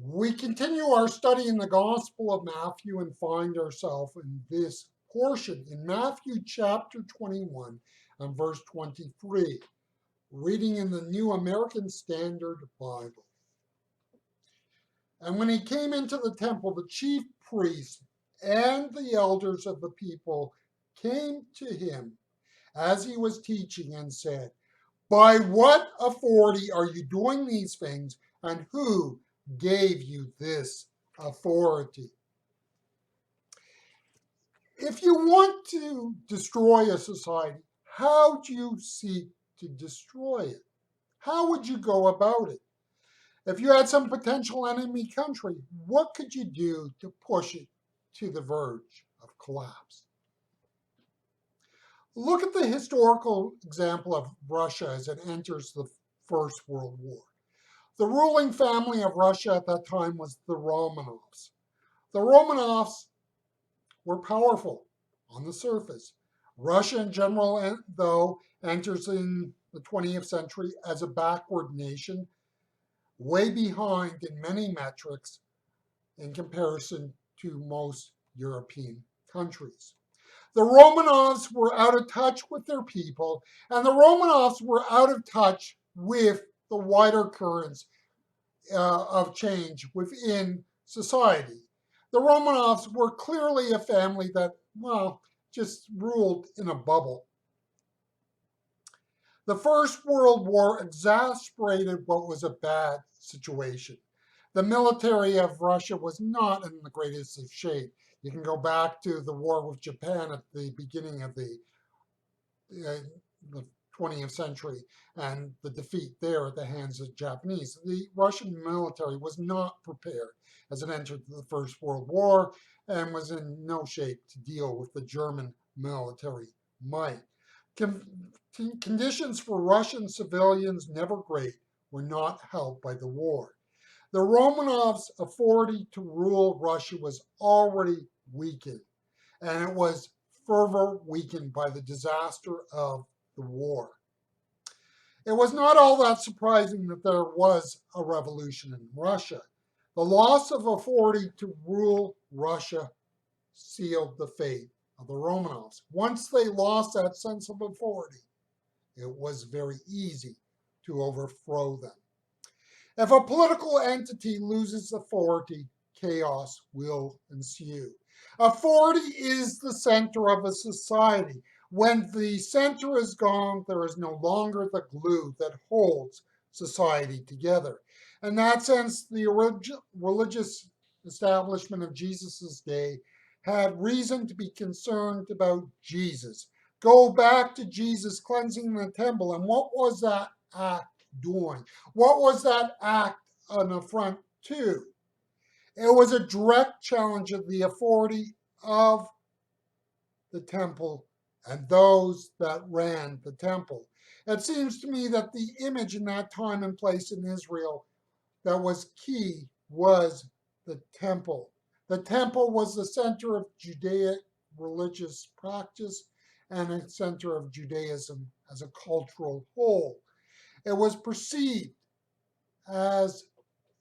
We continue our study in the Gospel of Matthew and find ourselves in this portion in Matthew chapter 21 and verse 23, reading in the New American Standard Bible. And when he came into the temple, the chief priests and the elders of the people came to him as he was teaching and said, "By what authority are you doing these things, and who gave you this authority?" If you want to destroy a society, how do you seek to destroy it? How would you go about it? If you had some potential enemy country, what could you do to push it to the verge of collapse? Look at the historical example of Russia as it enters the First World War. The ruling family of Russia at that time was the Romanovs. The Romanovs were powerful on the surface. Russia in general, though, enters in the 20th century as a backward nation, way behind in many metrics in comparison to most European countries. The Romanovs were out of touch with their people, and the Romanovs were out of touch with the wider currents of change within society. The Romanovs were clearly a family that, well, just ruled in a bubble. The First World War exacerbated what was a bad situation. The military of Russia was not in the greatest of shape. You can go back to the war with Japan at the beginning of the 20th century and the defeat there at the hands of the Japanese. The Russian military was not prepared as it entered the First World War and was in no shape to deal with the German military might. Conditions for Russian civilians, never great, were not helped by the war. The Romanovs' authority to rule Russia was already weakened, and it was further weakened by the disaster of the war. It was not all that surprising that there was a revolution in Russia. The loss of authority to rule Russia sealed the fate of the Romanovs. Once they lost that sense of authority, it was very easy to overthrow them. If a political entity loses authority, chaos will ensue. Authority is the center of a society. When the center is gone, there is no longer the glue that holds society together. In that sense, the religious establishment of Jesus' day had reason to be concerned about Jesus. Go back to Jesus cleansing the temple, and what was that act doing? What was that act an affront to? It was a direct challenge of the authority of the temple and those that ran the temple. It seems to me that the image in that time and place in Israel that was key was the temple. The temple was the center of Judaic religious practice and a center of Judaism as a cultural whole. It was perceived as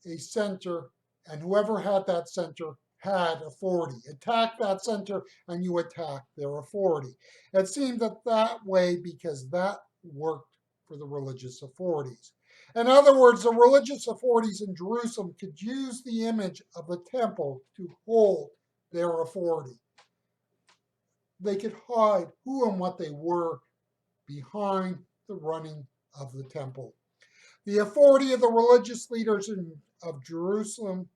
a center, and whoever had that center had authority. Attack that center, and you attack their authority. It seemed that way because that worked for the religious authorities. In other words, the religious authorities in Jerusalem could use the image of the temple to hold their authority. They could hide who and what they were behind the running of the temple. The authority of the religious leaders of Jerusalem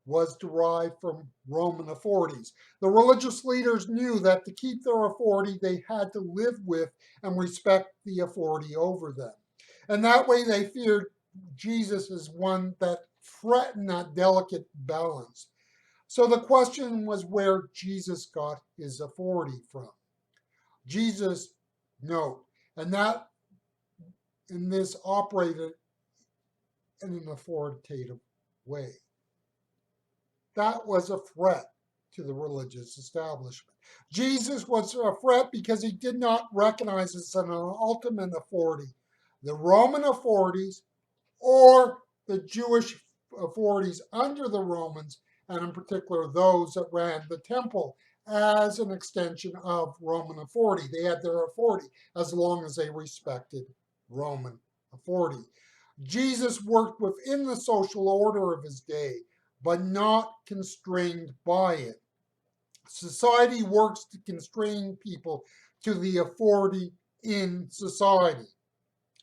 was derived from Roman authorities. The religious leaders knew that to keep their authority, they had to live with and respect the authority over them. And that way they feared Jesus as one that threatened that delicate balance. So the question was where Jesus got his authority from. Jesus, no. And that in this operated in an authoritative way. That was a threat to the religious establishment. Jesus was a threat because he did not recognize as an ultimate authority the Roman authorities or the Jewish authorities under the Romans, and in particular those that ran the temple, as an extension of Roman authority. They had their authority as long as they respected Roman authority. Jesus worked within the social order of his day, but not constrained by it. Society works to constrain people to the authority in society.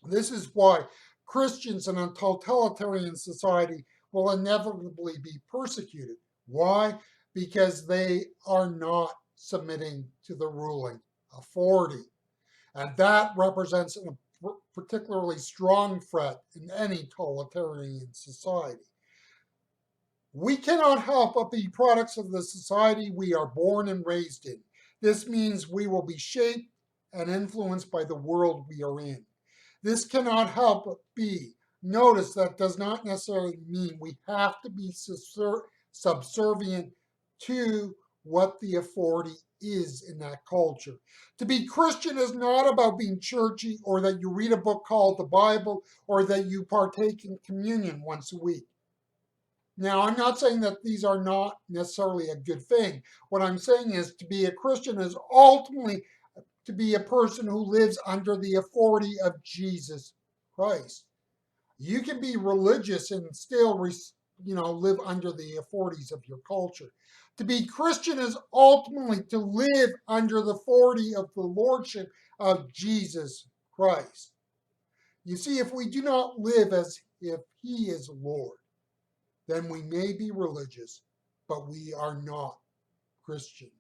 This is why Christians in a totalitarian society will inevitably be persecuted. Why? Because they are not submitting to the ruling authority. And that represents a particularly strong threat in any totalitarian society. We cannot help but be products of the society we are born and raised in. This means we will be shaped and influenced by the world we are in. This cannot help but be. Notice that does not necessarily mean we have to be subservient to what the authority is in that culture. To be Christian is not about being churchy or that you read a book called the Bible or that you partake in communion once a week. Now, I'm not saying that these are not necessarily a good thing. What I'm saying is to be a Christian is ultimately to be a person who lives under the authority of Jesus Christ. You can be religious and still, live under the authorities of your culture. To be Christian is ultimately to live under the authority of the lordship of Jesus Christ. You see, if we do not live as if he is Lord, then we may be religious, but we are not Christian.